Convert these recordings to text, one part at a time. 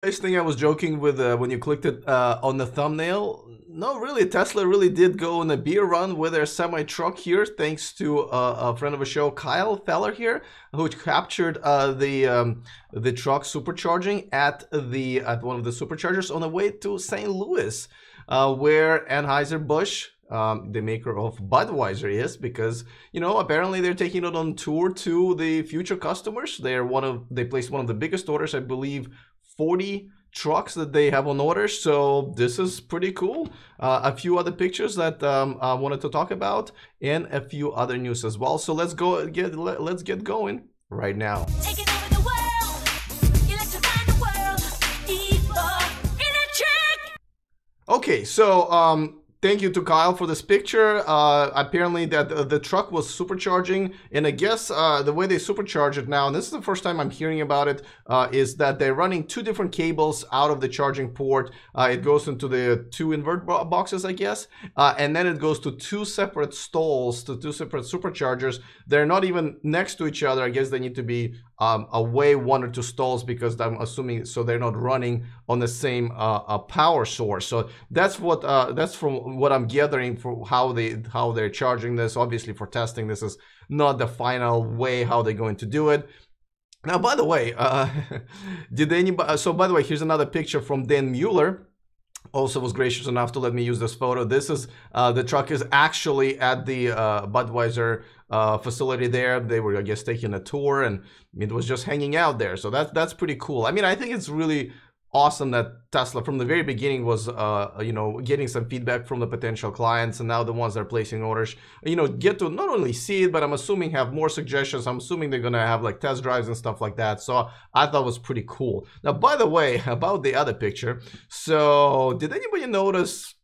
First thing I was joking with when you clicked it on the thumbnail. No, really, Tesla really did go on a beer run with their semi truck here, thanks to a friend of the show, Kyle Feller here, who captured the truck supercharging at one of the superchargers on the way to St. Louis, where Anheuser-Busch, the maker of Budweiser, is, because apparently they're taking it on tour to the future customers. They placed one of the biggest orders, I believe, 40 trucks that they have on order. So this is pretty cool. A few other pictures that I wanted to talk about, and a few other news as well. So let's get going right now. Taking over the world. Electrifying the world. Electric. Okay, so thank you to Kyle for this picture. Apparently that the truck was supercharging, and I guess the way they supercharge it now, and this is the first time I'm hearing about it, is that they're running two different cables out of the charging port. It goes into the two invert boxes, I guess, and then it goes to two separate stalls, to two separate superchargers. They're not even next to each other. I guess they need to be away one or two stalls, because I'm assuming so they're not running on the same power source. So that's from what I'm gathering for how they're charging this. Obviously, for testing, this is not the final way how they're going to do it. Now, by the way, did anybody? So, by the way, here's another picture from Dan Mueller. Also was gracious enough to let me use this photo. This is the truck is actually at the Budweiser facility there. They were, I guess, taking a tour, and it was just hanging out there. So that's pretty cool. I mean, I think it's really awesome that Tesla from the very beginning was getting some feedback from the potential clients, and now the ones that are placing orders get to not only see it, but I'm assuming have more suggestions. I'm assuming they're gonna have like test drives and stuff like that. So I thought it was pretty cool. Now, by the way, about the other picture, so did anybody notice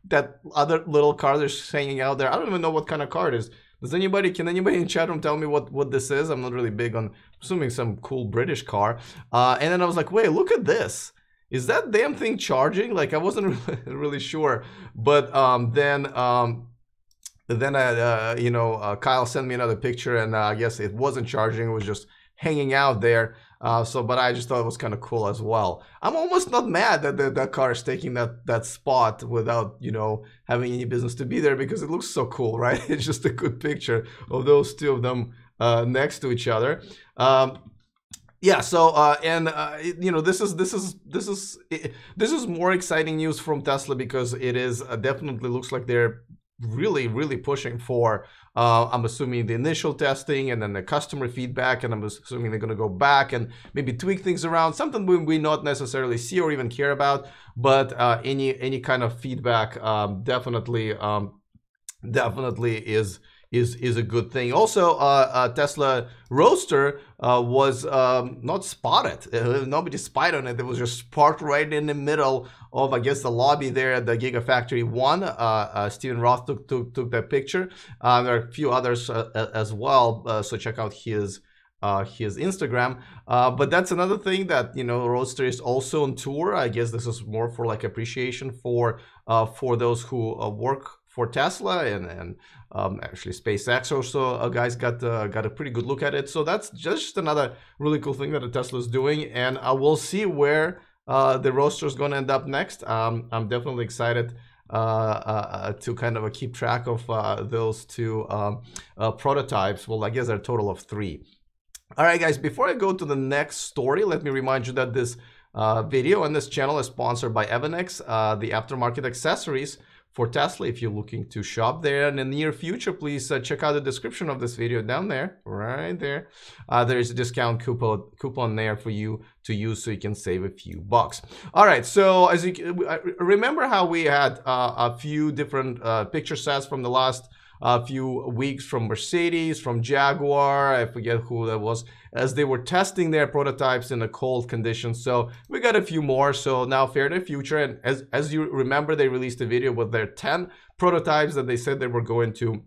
that other little car that's hanging out there? I don't even know what kind of car it is. Can anybody in chat room tell me what this is? I'm not really big on assuming some cool British car. And then I was like, wait, look at this. Is that damn thing charging? Like, I wasn't really sure. But then Kyle sent me another picture, and I guess it wasn't charging. It was just hanging out there. But I just thought it was kind of cool as well. I'm almost not mad that that car is taking that spot without having any business to be there, because it looks so cool, right? It's just a good picture of those two of them next to each other. Yeah, so this is more exciting news from Tesla, because it is definitely looks like they're really pushing for I'm assuming the initial testing, and then the customer feedback, and I'm assuming they're going to go back and maybe tweak things around, something we not necessarily see or even care about, but any kind of feedback definitely is a good thing. Also, Tesla Roadster was not spotted. Nobody spied on it. It was just parked right in the middle of, I guess, the lobby there at the Gigafactory 1. Stephen Roth took that picture. There are a few others as well, so check out his Instagram. But that's another thing that Roadster is also on tour. I guess this is more for like appreciation for those who work for Tesla, and actually SpaceX also guys got a pretty good look at it. So that's just another really cool thing that Tesla is doing, and we'll see where the Roadster is going to end up next. I'm definitely excited to kind of keep track of those two prototypes. Well, I guess there are a total of 3. All right, guys, before I go to the next story, let me remind you that this video and this channel is sponsored by Evernex, the aftermarket accessories for Tesla. If you're looking to shop there in the near future, please check out the description of this video down there, right there. There is a discount coupon there for you to use, so you can save a few bucks. All right, so as you remember how we had a few different picture sets from the last few weeks from Mercedes, from Jaguar, I forget who that was, as they were testing their prototypes in a cold condition. So we got a few more. So now Fair to Future, and as you remember, they released a video with their 10 prototypes that they said they were going to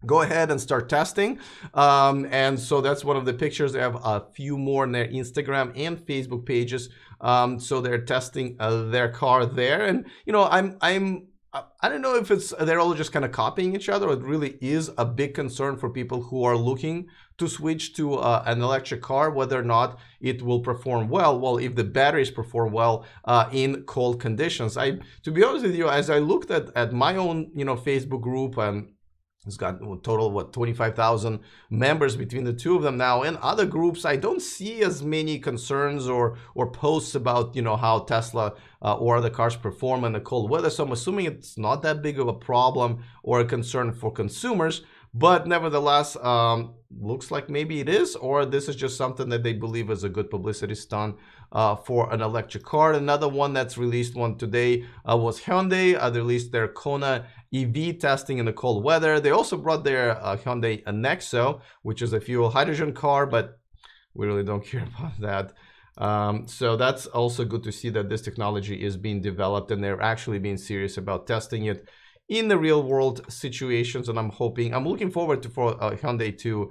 go ahead and start testing. And so that's one of the pictures. They have a few more on their Instagram and Facebook pages. So they're testing their car there. And I don't know if they're all just kind of copying each other, or it really is a big concern for people who are looking to switch to an electric car, whether or not it will perform well. Well, if the batteries perform well in cold conditions. To be honest with you, as I looked at my own, Facebook group, and it's got a total of, what, 25,000 members between the two of them now. In other groups, I don't see as many concerns or posts about, how Tesla or other cars perform in the cold weather. So I'm assuming it's not that big of a problem or a concern for consumers. But nevertheless, looks like maybe it is, or this is just something that they believe is a good publicity stunt for an electric car. Another one that's released today was Hyundai. They released their Kona EV testing in the cold weather. They also brought their Hyundai Nexo, which is a fuel hydrogen car, but we really don't care about that. So that's also good to see that this technology is being developed and they're actually being serious about testing it in the real world situations. And I'm looking forward for Hyundai to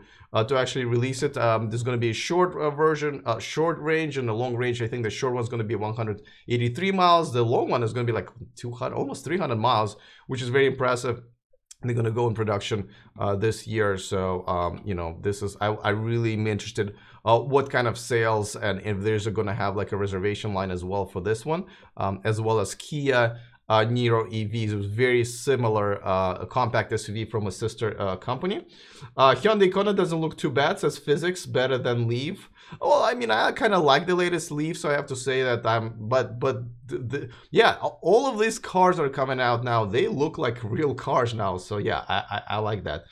actually release it. There's going to be a short version, short range, and the long range. I think the short one's going to be 183 miles. The long one is going to be like 200, almost 300 miles, which is very impressive. They're going to go in production this year. So, this is, I really am interested what kind of sales, and if there's going to have like a reservation line as well for this one, as well as Kia Niro EVs. It was very similar, a compact SUV from a sister company. Hyundai Kona doesn't look too bad, says physics better than Leaf. Well, I mean, I kind of like the latest Leaf, so I have to say that yeah, all of these cars are coming out now. They look like real cars now, so yeah, I like that.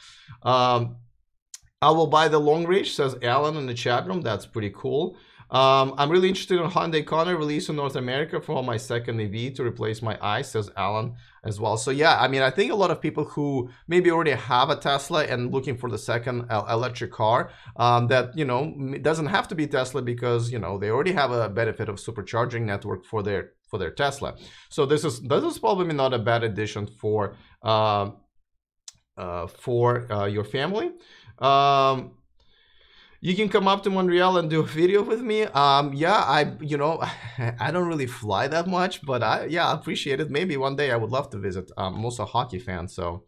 I will buy the long range, says Alan in the chat room. That's pretty cool. I'm really interested in Hyundai Kona release in North America for my second EV to replace my i, says Alan as well. So yeah, I mean, I think a lot of people who maybe already have a Tesla and looking for the second electric car, that, it doesn't have to be Tesla because, they already have a benefit of supercharging network for their Tesla. So this is probably not a bad addition for your family. You can come up to Montreal and do a video with me. Yeah, I don't really fly that much, but I appreciate it. Maybe one day I would love to visit. I'm also a hockey fan, so,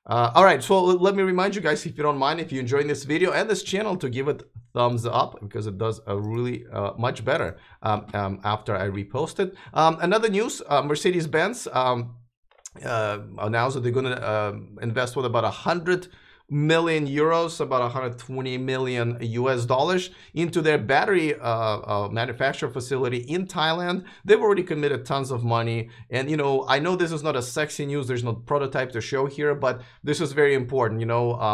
all right, so let me remind you guys, if you don't mind, if you're enjoying this video and this channel, to give it thumbs up, because it does a really much better after I repost it. Another news, Mercedes-Benz announced that they're going to invest with about 100 million euros, about 120 million US dollars, into their battery manufacturer facility in Thailand. They've already committed tons of money, and I know this is not a sexy news, there's no prototype to show here, but this is very important.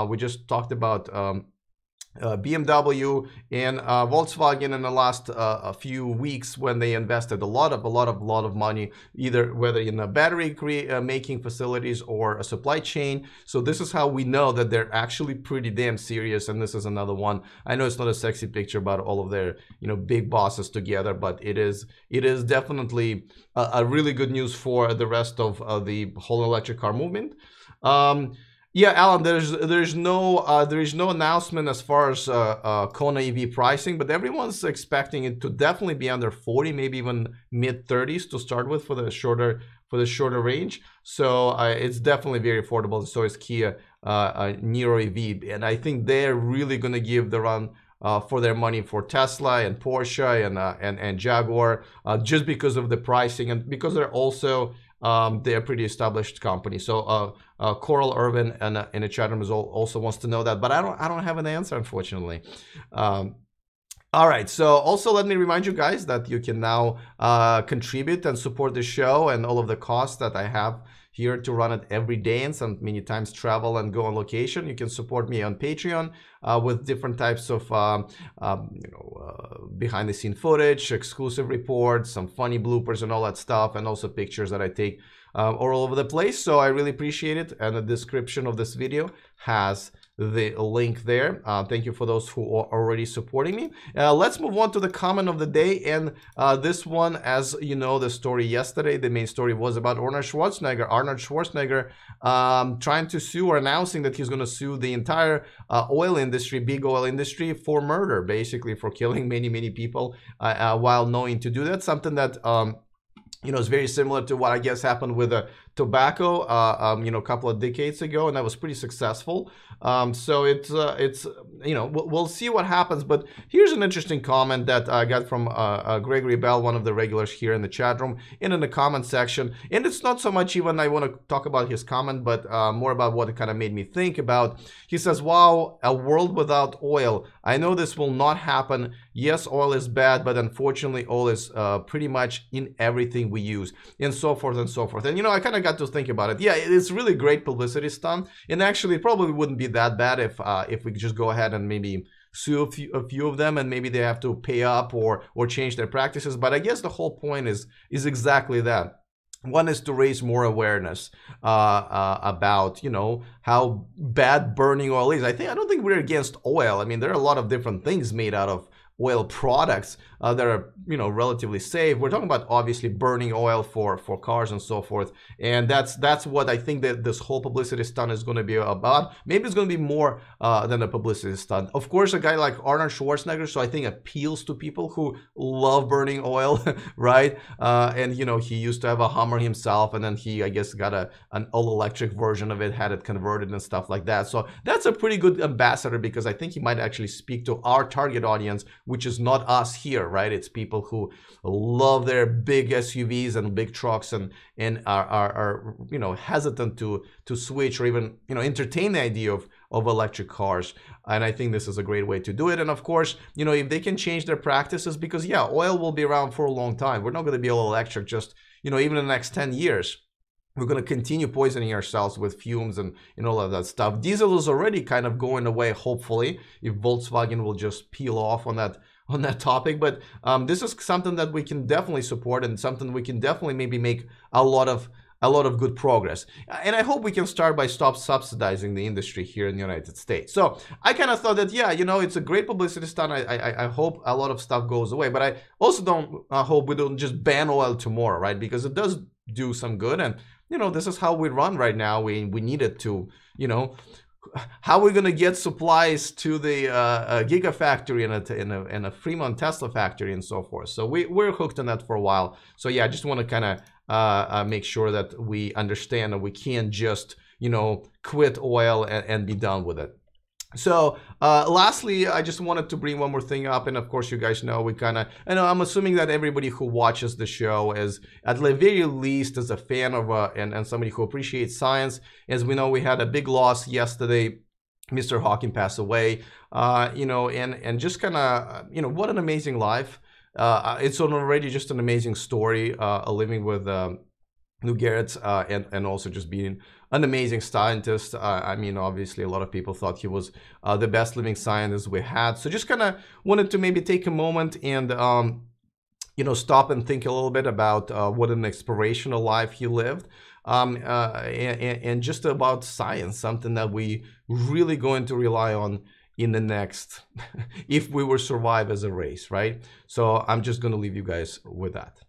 We just talked about BMW and Volkswagen in the last few weeks, when they invested a lot of money, whether in the battery making facilities or a supply chain. So this is how we know that they're actually pretty damn serious. And this is another one. I know it's not a sexy picture about all of their big bosses together, but it is definitely a really good news for the rest of the whole electric car movement. Yeah, Alan, there's no announcement as far as Kona EV pricing, but everyone's expecting it to definitely be under 40, maybe even mid 30s to start with for the shorter range. So it's definitely very affordable. So is Kia Niro EV, and I think they're really going to give the run for their money for Tesla and Porsche and Jaguar, just because of the pricing, and because they're also they're a pretty established company. So Coral Irvin in the chat room also wants to know that, but I don't have an answer, unfortunately. All right, so also let me remind you guys that you can now contribute and support the show and all of the costs that I have here to run it every day, and some many times travel and go on location. You can support me on Patreon with different types of behind the scene footage, exclusive reports, some funny bloopers and all that stuff, and also pictures that I take all over the place. So I really appreciate it, and the description of this video has the link there. Thank you for those who are already supporting me. Let's move on to the comment of the day, and this one, as you know, the story yesterday, the main story was about Arnold Schwarzenegger trying to sue, or announcing that he's going to sue the entire oil industry, big oil industry, for murder, basically for killing many people while knowing to do that. Something that is very similar to what I guess happened with tobacco, you know, a couple of decades ago, and that was pretty successful. So it's you know, we'll see what happens. But here's an interesting comment that I got from Gregory Bell, one of the regulars here in the chat room, and in the comment section. And it's not so much even I want to talk about his comment, but more about what it kind of made me think about. He says, wow, a world without oil. I know this will not happen. Yes, oil is bad, but unfortunately oil is pretty much in everything we use, and so forth and so forth. And you know, I kind of got to think about it. Yeah, it's really great publicity stunt, and actually it probably wouldn't be that bad if we could just go ahead and maybe sue a few of them, and maybe they have to pay up or change their practices. But I guess the whole point is exactly that. One is to raise more awareness about, you know, how bad burning oil is. I don't think we're against oil. I mean, there are a lot of different things made out of oil products that are, you know, relatively safe. We're talking about obviously burning oil for cars and so forth, and that's what I think that this whole publicity stunt is going to be about. Maybe it's going to be more than a publicity stunt. Of course, a guy like Arnold Schwarzenegger, so I think appeals to people who love burning oil, right? And you know, he used to have a Hummer himself, and then he, I guess, got an all-electric version of it, had it converted and stuff like that. So that's a pretty good ambassador, because I think he might actually speak to our target audience, which is not us here, right? It's people who love their big SUVs and big trucks, and are you know, hesitant to switch or even, you know, entertain the idea of electric cars. And I think this is a great way to do it. And of course, you know, if they can change their practices, because yeah, oil will be around for a long time. We're not going to be all electric just, you know, even in the next 10 years. We're going to continue poisoning ourselves with fumes and all of that stuff. Diesel is already kind of going away, hopefully, if Volkswagen will just peel off on that topic. But this is something that we can definitely support, and something we can definitely maybe make a lot of good progress. And I hope we can start by stop subsidizing the industry here in the United States. So I kind of thought that, yeah, you know, it's a great publicity stunt. I hope a lot of stuff goes away, but I also don't hope we don't just ban oil tomorrow, right? Because it does do some good, and you know, this is how we run right now. We need it to, you know, how are we going to get supplies to the Gigafactory and a Fremont Tesla factory and so forth. So we're hooked on that for a while. So yeah, I just want to kind of make sure that we understand that we can't just, you know, quit oil and be done with it. So lastly, I just wanted to bring one more thing up, and of course you guys know we kind of, I know I'm assuming that everybody who watches the show is at the very least is a fan of and somebody who appreciates science. As we know, we had a big loss yesterday. Mr. Hawking passed away, you know, and just kind of, you know, what an amazing life. It's already just an amazing story, living with Lou Gehrig, and also just being an amazing scientist. I mean, obviously, a lot of people thought he was the best living scientist we had. So just kind of wanted to maybe take a moment and, you know, stop and think a little bit about what an inspirational life he lived. And just about science, something that we really going to rely on in the next, if we were survive as a race, right? So I'm just going to leave you guys with that.